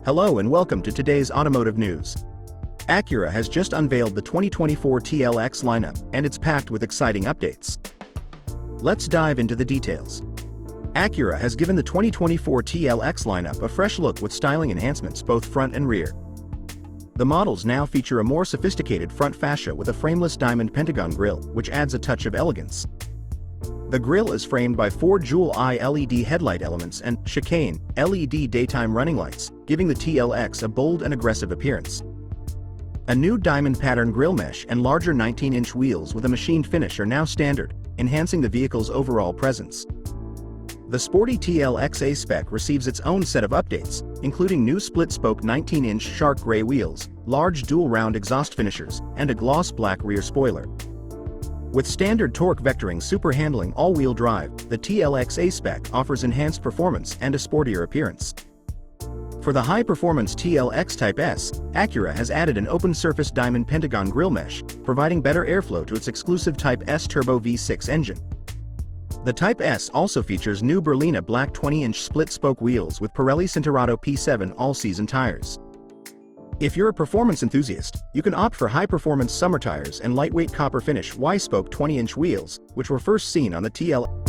Hello and welcome to today's automotive news. Acura has just unveiled the 2024 TLX lineup, and it's packed with exciting updates. Let's dive into the details. Acura has given the 2024 TLX lineup a fresh look with styling enhancements both front and rear. The models now feature a more sophisticated front fascia with a frameless Diamond Pentagon grille, which adds a touch of elegance. The grille is framed by 4 jewel-eye LED headlight elements and chicane LED daytime running lights, giving the TLX a bold and aggressive appearance. A new diamond pattern grille mesh and larger 19-inch wheels with a machined finish are now standard, enhancing the vehicle's overall presence. The sporty TLX A-Spec receives its own set of updates, including new split-spoke 19-inch shark gray wheels, large dual-round exhaust finishers, and a gloss black rear spoiler. With standard torque vectoring super handling all-wheel drive, the TLX A-Spec offers enhanced performance and a sportier appearance. For the high-performance TLX Type S, Acura has added an open-surface Diamond Pentagon grille mesh, providing better airflow to its exclusive Type S Turbo V6 engine. The Type S also features new Berlina black 20-inch split-spoke wheels with Pirelli Cinturato P7 all-season tires. If you're a performance enthusiast, you can opt for high-performance summer tires and lightweight copper finish Y-spoke 20-inch wheels, which were first seen on the TLX.